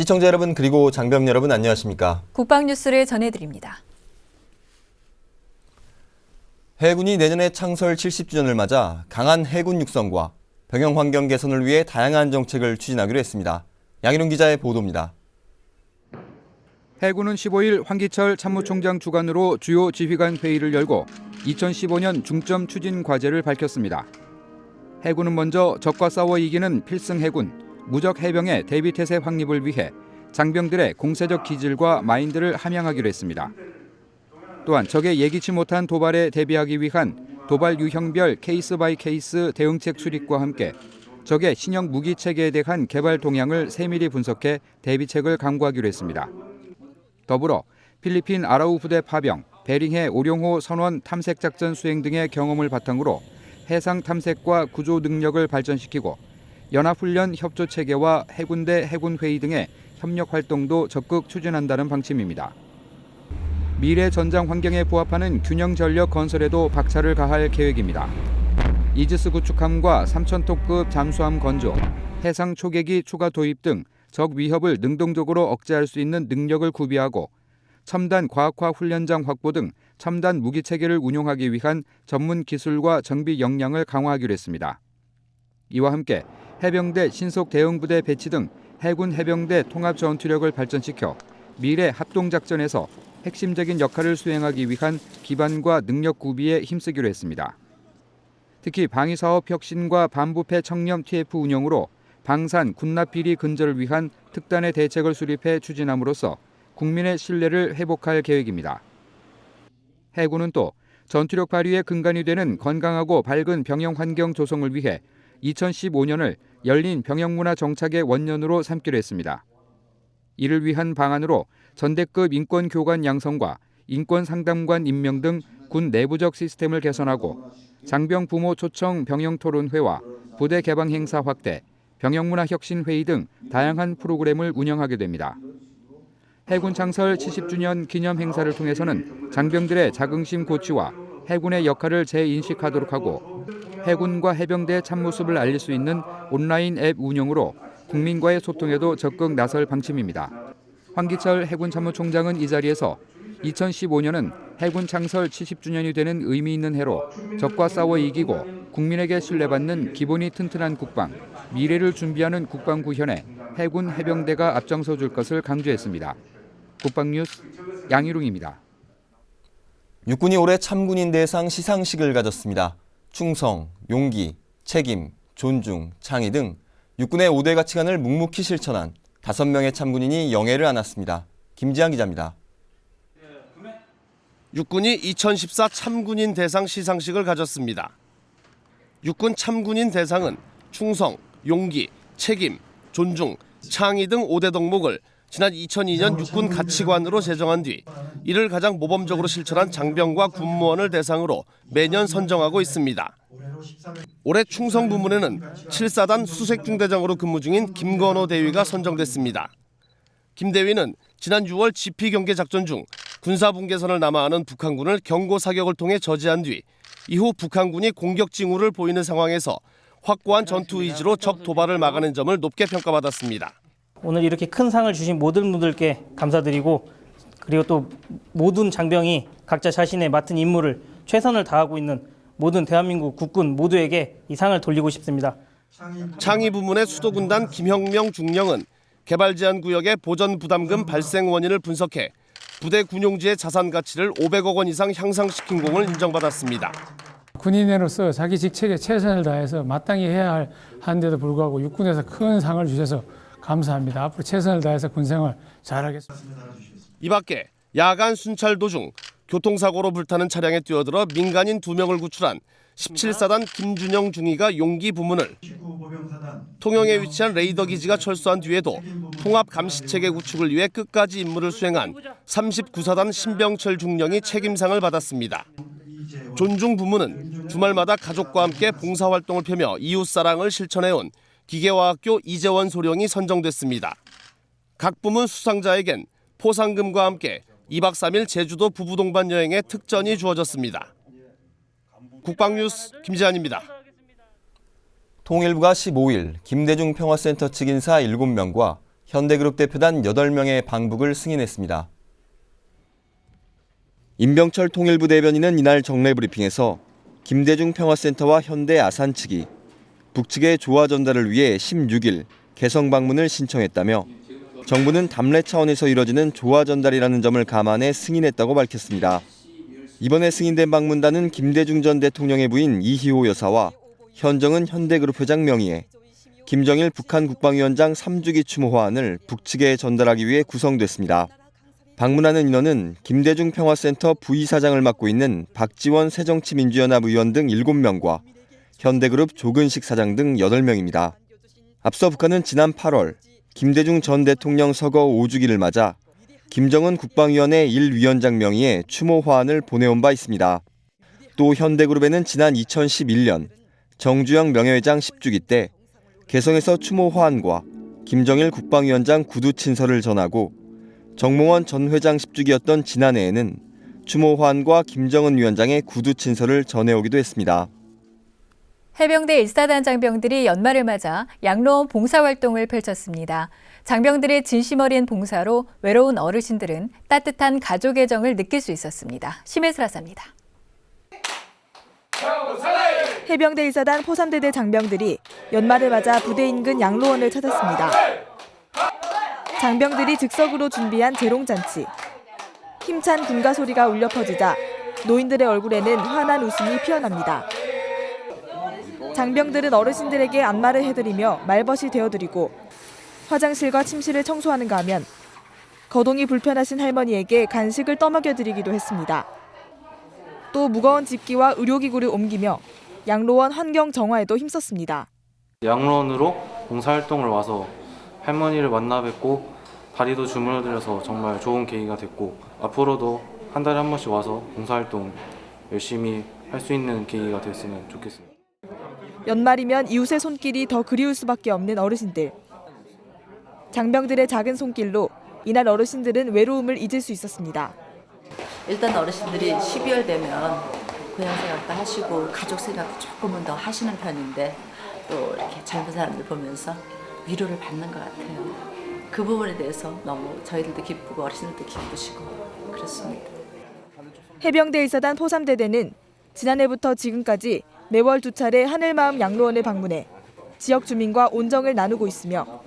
시청자 여러분 그리고 장병 여러분 안녕하십니까? 국방뉴스를 전해드립니다. 해군이 내년에 창설 70주년을 맞아 강한 해군 육성과 병영 환경 개선을 위해 다양한 정책을 추진하기로 했습니다. 양희룡 기자의 보도입니다. 해군은 15일 황기철 참모총장 주관으로 주요 지휘관 회의를 열고 2015년 중점 추진 과제를 밝혔습니다. 해군은 먼저 적과 싸워 이기는 필승 해군, 무적 해병의 대비 태세 확립을 위해 장병들의 공세적 기질과 마인드를 함양하기로 했습니다. 또한 적의 예기치 못한 도발에 대비하기 위한 도발 유형별 케이스 바이 케이스 대응책 수립과 함께 적의 신형 무기 체계에 대한 개발 동향을 세밀히 분석해 대비책을 강구하기로 했습니다. 더불어 필리핀 아라우 부대 파병, 베링해 오룡호 선원 탐색 작전 수행 등의 경험을 바탕으로 해상 탐색과 구조 능력을 발전시키고 연합훈련 협조 체계와 해군대 해군회의 등의 협력 활동도 적극 추진한다는 방침입니다. 미래 전장 환경에 부합하는 균형 전력 건설에도 박차를 가할 계획입니다. 이지스 구축함과 3,000톤급 잠수함 건조, 해상 초계기 추가 도입 등 적 위협을 능동적으로 억제할 수 있는 능력을 구비하고 첨단 과학화 훈련장 확보 등 첨단 무기 체계를 운용하기 위한 전문 기술과 정비 역량을 강화하기로 했습니다. 이와 함께 해병대 신속 대응부대 배치 등 해군 해병대 통합 전투력을 발전시켜 미래 합동작전에서 핵심적인 역할을 수행하기 위한 기반과 능력 구비에 힘쓰기로 했습니다. 특히 방위사업 혁신과 반부패 청렴 TF 운영으로 방산, 군납 비리 근절을 위한 특단의 대책을 수립해 추진함으로써 국민의 신뢰를 회복할 계획입니다. 해군은 또 전투력 발휘의 근간이 되는 건강하고 밝은 병영 환경 조성을 위해 2015년을 열린 병영문화 정착의 원년으로 삼기로 했습니다. 이를 위한 방안으로 전대급 인권 교관 양성과 인권 상담관 임명 등 군 내부적 시스템을 개선하고 장병 부모 초청 병영 토론회와 부대 개방 행사 확대, 병영문화 혁신 회의 등 다양한 프로그램을 운영하게 됩니다. 해군 창설 70주년 기념 행사를 통해서는 장병들의 자긍심 고취와 해군의 역할을 재인식하도록 하고 해군과 해병대의 참모습을 알릴 수 있는 온라인 앱 운영으로 국민과의 소통에도 적극 나설 방침입니다. 황기철 해군 참모총장은 이 자리에서 2015년은 해군 창설 70주년이 되는 의미 있는 해로 적과 싸워 이기고 국민에게 신뢰받는 기본이 튼튼한 국방, 미래를 준비하는 국방 구현에 해군 해병대가 앞장서 줄 것을 강조했습니다. 국방뉴스 양희룡입니다. 육군이 올해 참군인 대상 시상식을 가졌습니다. 충성, 용기, 책임, 존중, 창의 등 육군의 5대 가치관을 묵묵히 실천한 5명의 참군인이 영예를 안았습니다. 김지한 기자입니다. 육군이 2014 참군인 대상 시상식을 가졌습니다. 육군 참군인 대상은 충성, 용기, 책임, 존중, 창의 등 5대 덕목을 지난 2002년 육군 가치관으로 제정한 뒤 이를 가장 모범적으로 실천한 장병과 군무원을 대상으로 매년 선정하고 있습니다. 올해 충성 부문에는 7사단 수색중대장으로 근무 중인 김건호 대위가 선정됐습니다. 김 대위는 지난 6월 지피경계 작전 중 군사분계선을 남하하는 북한군을 경고 사격을 통해 저지한 뒤 이후 북한군이 공격 징후를 보이는 상황에서 확고한 전투 의지로 적 도발을 막아낸 점을 높게 평가받았습니다. 오늘 이렇게 큰 상을 주신 모든 분들께 감사드리고 그리고 또 모든 장병이 각자 자신의 맡은 임무를 최선을 다하고 있는 모든 대한민국 국군 모두에게 이 상을 돌리고 싶습니다. 창의 부문의 수도군단 김형명 중령은 개발 제한 구역의 보전 부담금 발생 원인을 분석해 부대 군용지의 자산 가치를 500억 원 이상 향상시킨 공을 인정받았습니다. 군인으로서 자기 직책에 최선을 다해서 마땅히 해야 하는데도 불구하고 육군에서 큰 상을 주셔서 감사합니다. 앞으로 최선을 다해서 군생활 잘하겠습니다. 이 밖에 야간 순찰 도중 교통사고로 불타는 차량에 뛰어들어 민간인 2명을 구출한 17사단 김준영 중위가 용기 부문을, 통영에 위치한 레이더 기지가 철수한 뒤에도 통합 감시체계 구축을 위해 끝까지 임무를 수행한 39사단 신병철 중령이 책임상을 받았습니다. 존중 부문은 주말마다 가족과 함께 봉사활동을 펴며 이웃사랑을 실천해온 기계화학교 이재원 소령이 선정됐습니다. 각 부문 수상자에겐 포상금과 함께 2박 3일 제주도 부부 동반 여행의 특전이 주어졌습니다. 국방뉴스 김지한입니다. 통일부가 15일 김대중 평화센터 측 인사 7명과 현대그룹 대표단 8명의 방북을 승인했습니다. 임병철 통일부 대변인은 이날 정례 브리핑에서 김대중 평화센터와 현대 아산 측이 북측의 조화 전달을 위해 16일 개성 방문을 신청했다며 정부는 담례 차원에서 이뤄지는 조화 전달이라는 점을 감안해 승인했다고 밝혔습니다. 이번에 승인된 방문단은 김대중 전 대통령의 부인 이희호 여사와 현정은 현대그룹 회장 명의의 김정일 북한 국방위원장 3주기 추모 화환을 북측에 전달하기 위해 구성됐습니다. 방문하는 인원은 김대중 평화센터 부이사장을 맡고 있는 박지원 새정치민주연합 의원 등 7명과 현대그룹 조근식 사장 등 8명입니다. 앞서 북한은 지난 8월 김대중 전 대통령 서거 5주기를 맞아 김정은 국방위원회 1위원장 명의의 추모 화환을 보내온 바 있습니다. 또 현대그룹에는 지난 2011년 정주영 명예회장 10주기 때 개성에서 추모 화환과 김정일 국방위원장 구두 친서를 전하고 정몽원 전 회장 10주기였던 지난해에는 추모 화환과 김정은 위원장의 구두 친서를 전해오기도 했습니다. 해병대 1사단 장병들이 연말을 맞아 양로원 봉사활동을 펼쳤습니다. 장병들의 진심 어린 봉사로 외로운 어르신들은 따뜻한 가족의 정을 느낄 수 있었습니다. 심혜슬 아사입니다. 해병대 1사단 포삼대대 장병들이 연말을 맞아 부대 인근 양로원을 찾았습니다. 장병들이 즉석으로 준비한 재롱잔치. 힘찬 군가 소리가 울려 퍼지자 노인들의 얼굴에는 환한 웃음이 피어납니다. 장병들은 어르신들에게 안마를 해드리며 말벗이 되어드리고 화장실과 침실을 청소하는가 하면 거동이 불편하신 할머니에게 간식을 떠먹여드리기도 했습니다. 또 무거운 집기와 의료기구를 옮기며 양로원 환경 정화에도 힘썼습니다. 양로원으로 봉사활동을 와서 할머니를 만나 뵙고 다리도 주물러드려서 정말 좋은 계기가 됐고 앞으로도 한 달에 한 번씩 와서 봉사활동 열심히 할 수 있는 계기가 됐으면 좋겠습니다. 연말이면 이웃의 손길이 더 그리울 수밖에 없는 어르신들. 장병들의 작은 손길로 이날 어르신들은 외로움을 잊을 수 있었습니다. 일단 어르신들이 12월 되면 고향생활도 하시고 가족 생각도 조금은 더 하시는 편인데 또 이렇게 젊은 사람들 보면서 위로를 받는 것 같아요. 그 부분에 대해서 너무 저희들도 기쁘고 어르신들도 기쁘시고 그렇습니다. 해병대 1사단 포삼대대는 지난해부터 지금까지 매월 2차례 하늘마음 양로원을 방문해 지역 주민과 온정을 나누고 있으며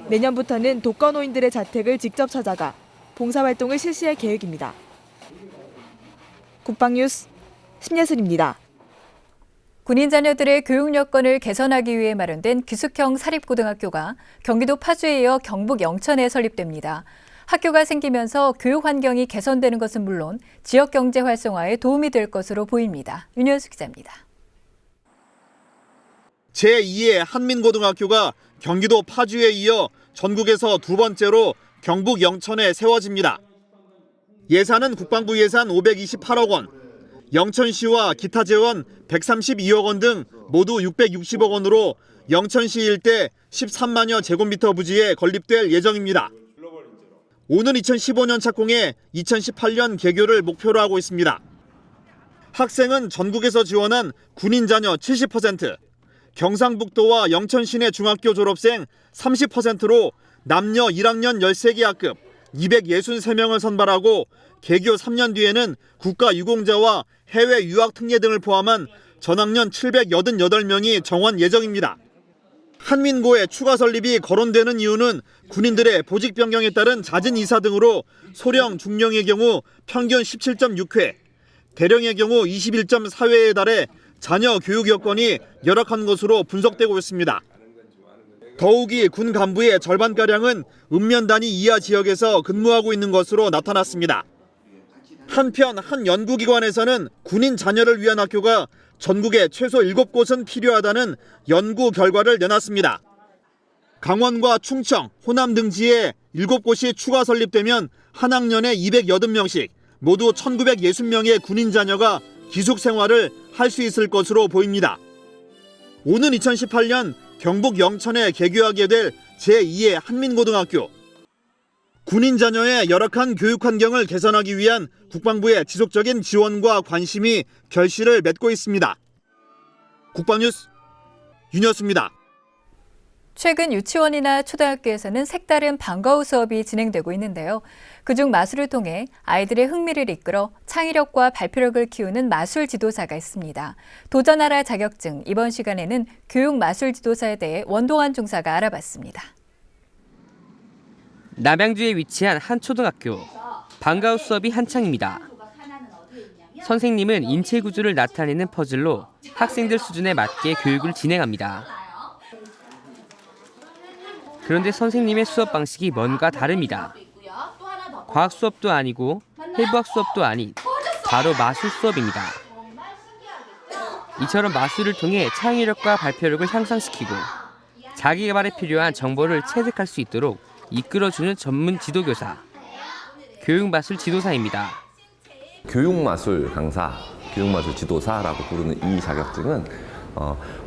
내년부터는 독거노인들의 자택을 직접 찾아가 봉사활동을 실시할 계획입니다. 국방뉴스 심예슬입니다. 군인 자녀들의 교육 여건을 개선하기 위해 마련된 기숙형 사립고등학교가 경기도 파주에 이어 경북 영천에 설립됩니다. 학교가 생기면서 교육 환경이 개선되는 것은 물론 지역 경제 활성화에 도움이 될 것으로 보입니다. 윤현수 기자입니다. 제2의 한민고등학교가 경기도 파주에 이어 전국에서 두 번째로 경북 영천에 세워집니다. 예산은 국방부 예산 528억 원, 영천시와 기타 재원 132억 원 등 모두 660억 원으로 영천시 일대 13만여 제곱미터 부지에 건립될 예정입니다. 오는 2015년 착공해 2018년 개교를 목표로 하고 있습니다. 학생은 전국에서 지원한 군인 자녀 70%, 경상북도와 영천 시내 중학교 졸업생 30%로 남녀 1학년 13개 학급 263명을 선발하고 개교 3년 뒤에는 국가 유공자와 해외 유학 특례 등을 포함한 전학년 788명이 정원 예정입니다. 한민고의 추가 설립이 거론되는 이유는 군인들의 보직 변경에 따른 잦은 이사 등으로 소령, 중령의 경우 평균 17.6회, 대령의 경우 21.4회에 달해 자녀 교육 여건이 열악한 것으로 분석되고 있습니다. 더욱이 군 간부의 절반가량은 읍면단위 이하 지역에서 근무하고 있는 것으로 나타났습니다. 한편 한 연구기관에서는 군인 자녀를 위한 학교가 전국에 최소 7곳은 필요하다는 연구 결과를 내놨습니다. 강원과 충청, 호남 등지에 7곳이 추가 설립되면 한 학년에 280명씩 모두 1960명의 군인 자녀가 기숙 생활을 할 수 있을 것으로 보입니다. 오는 2018년 경북 영천에 개교하게 될 제2의 한민고등학교. 군인 자녀의 열악한 교육 환경을 개선하기 위한 국방부의 지속적인 지원과 관심이 결실을 맺고 있습니다. 국방뉴스 윤여수입니다. 최근 유치원이나 초등학교에서는 색다른 방과 후 수업이 진행되고 있는데요. 그중 마술을 통해 아이들의 흥미를 이끌어 창의력과 발표력을 키우는 마술 지도사가 있습니다. 도전하라 자격증, 이번 시간에는 교육 마술 지도사에 대해 원동환 중사가 알아봤습니다. 남양주에 위치한 한 초등학교. 방과 후 수업이 한창입니다. 선생님은 인체 구조를 나타내는 퍼즐로 학생들 수준에 맞게 교육을 진행합니다. 그런데 선생님의 수업 방식이 뭔가 다릅니다. 과학 수업도 아니고 해부학 수업도 아닌 바로 마술 수업입니다. 이처럼 마술을 통해 창의력과 발표력을 향상시키고 자기 개발에 필요한 정보를 체득할 수 있도록 이끌어주는 전문 지도교사, 교육마술 지도사입니다. 교육마술 강사, 교육마술 지도사라고 부르는 이 자격증은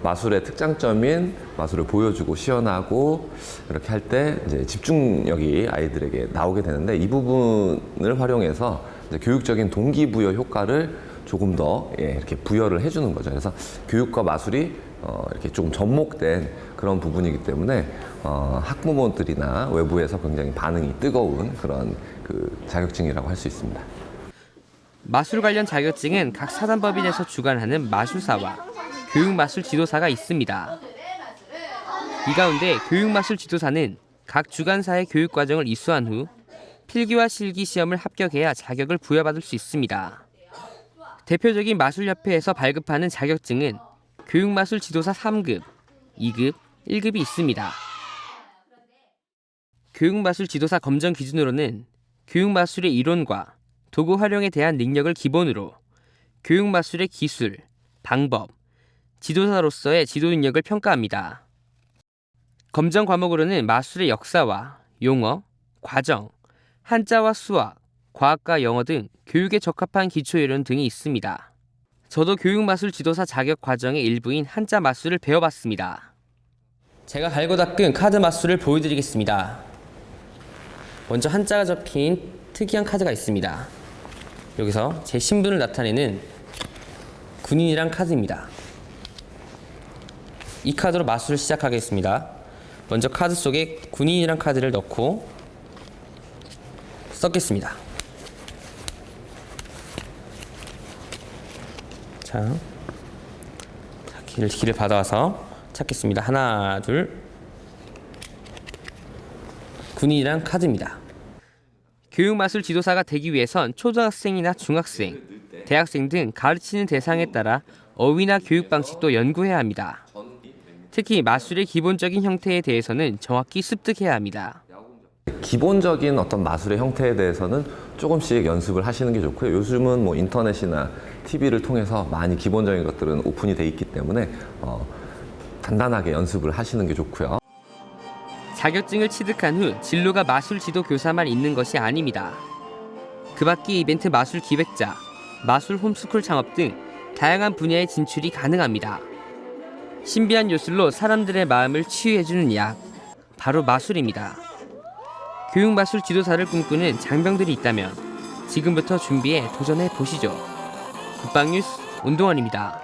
마술의 특장점인 마술을 보여주고 시연하고 이렇게 할 때 이제 집중력이 아이들에게 나오게 되는데, 이 부분을 활용해서 이제 교육적인 동기부여 효과를 조금 더 이렇게 부여를 해주는 거죠. 그래서 교육과 마술이 이렇게 조금 접목된 그런 부분이기 때문에 학부모들이나 외부에서 굉장히 반응이 뜨거운 그런 그 자격증이라고 할 수 있습니다. 마술 관련 자격증은 각 사단법인에서 주관하는 마술사와 교육마술 지도사가 있습니다. 이 가운데 교육마술 지도사는 각 주관사의 교육과정을 이수한 후 필기와 실기 시험을 합격해야 자격을 부여받을 수 있습니다. 대표적인 마술협회에서 발급하는 자격증은 교육마술 지도사 3급, 2급, 1급이 있습니다. 교육마술 지도사 검정 기준으로는 교육마술의 이론과 도구 활용에 대한 능력을 기본으로 교육마술의 기술, 방법, 지도사로서의 지도 능력을 평가합니다. 검정 과목으로는 마술의 역사와 용어, 과정, 한자와 수학, 과학과 영어 등 교육에 적합한 기초이론 등이 있습니다. 저도 교육마술 지도사 자격 과정의 일부인 한자 마술을 배워봤습니다. 제가 갈고 닦은 카드 마술을 보여드리겠습니다. 먼저 한자가 적힌 특이한 카드가 있습니다. 여기서 제 신분을 나타내는 군인이란 카드입니다. 이 카드로 마술을 시작하겠습니다. 먼저 카드 속에 군인이란 카드를 넣고 섞겠습니다. 자, 길을 받아와서 찾겠습니다. 하나, 둘. 군인이란 카드입니다. 교육마술 지도사가 되기 위해선 초등학생이나 중학생, 대학생 등 가르치는 대상에 따라 어휘나 교육 방식도 연구해야 합니다. 특히 마술의 기본적인 형태에 대해서는 정확히 습득해야 합니다. 기본적인 어떤 마술의 형태에 대해서는 조금씩 연습을 하시는 게 좋고요. 요즘은 뭐 인터넷이나 TV를 통해서 많이 기본적인 것들은 오픈이 돼 있기 때문에 간단하게 연습을 하시는 게 좋고요. 자격증을 취득한 후 진로가 마술 지도 교사만 있는 것이 아닙니다. 그 밖에 이벤트 마술 기획자, 마술 홈스쿨 창업 등 다양한 분야의 진출이 가능합니다. 신비한 요술로 사람들의 마음을 치유해주는 약, 바로 마술입니다. 교육마술 지도사를 꿈꾸는 장병들이 있다면 지금부터 준비해 도전해 보시죠. 국방뉴스 운동원입니다.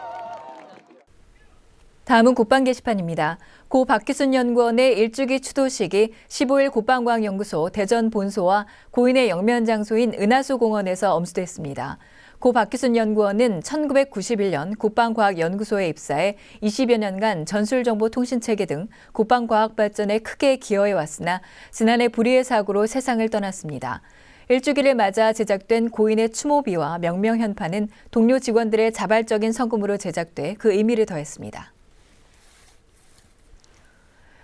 다음은 국방 게시판입니다. 고 박기순 연구원의 일주기 추도식이 15일 국방과학연구소 대전 본소와 고인의 영면 장소인 은하수 공원에서 엄수됐습니다. 고 박기순 연구원은 1991년 국방과학연구소에 입사해 20여 년간 전술정보통신체계 등 국방과학 발전에 크게 기여해왔으나 지난해 불의의 사고로 세상을 떠났습니다. 일주기를 맞아 제작된 고인의 추모비와 명명현판은 동료 직원들의 자발적인 성금으로 제작돼 그 의미를 더했습니다.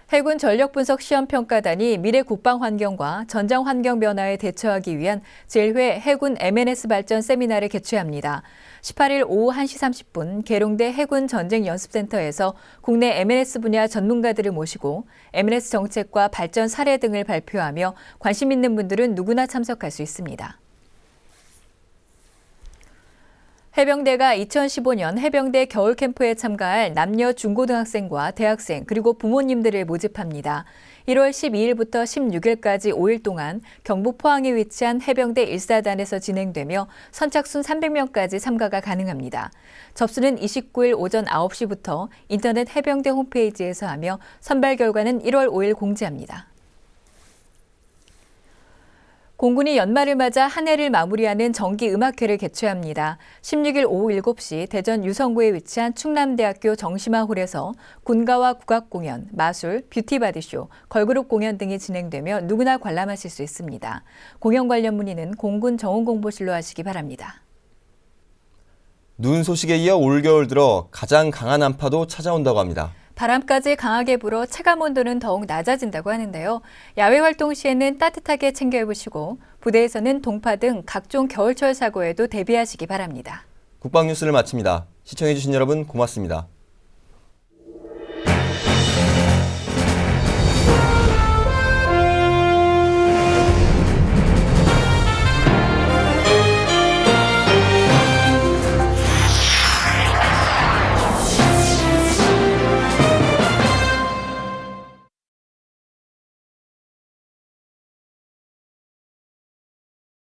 해군 전력분석시험평가단이 미래 국방 환경과 전장 환경 변화에 대처하기 위한 제1회 해군 MNS 발전 세미나를 개최합니다. 18일 오후 1시 30분 계룡대 해군 전쟁연습센터에서 국내 MNS 분야 전문가들을 모시고 MNS 정책과 발전 사례 등을 발표하며 관심 있는 분들은 누구나 참석할 수 있습니다. 해병대가 2015년 해병대 겨울 캠프에 참가할 남녀 중고등학생과 대학생 그리고 부모님들을 모집합니다. 1월 12일부터 16일까지 5일 동안 경북 포항에 위치한 해병대 1사단에서 진행되며 선착순 300명까지 참가가 가능합니다. 접수는 29일 오전 9시부터 인터넷 해병대 홈페이지에서 하며 선발 결과는 1월 5일 공지합니다. 공군이 연말을 맞아 한 해를 마무리하는 정기음악회를 개최합니다. 16일 오후 7시 대전 유성구에 위치한 충남대학교 정심화홀에서 군가와 국악공연, 마술, 뷰티바디쇼, 걸그룹 공연 등이 진행되며 누구나 관람하실 수 있습니다. 공연 관련 문의는 공군 정원공보실로 하시기 바랍니다. 눈 소식에 이어 올겨울 들어 가장 강한 한파도 찾아온다고 합니다. 바람까지 강하게 불어 체감 온도는 더욱 낮아진다고 하는데요. 야외 활동 시에는 따뜻하게 챙겨 입으시고 부대에서는 동파 등 각종 겨울철 사고에도 대비하시기 바랍니다. 국방뉴스를 마칩니다. 시청해주신 여러분 고맙습니다.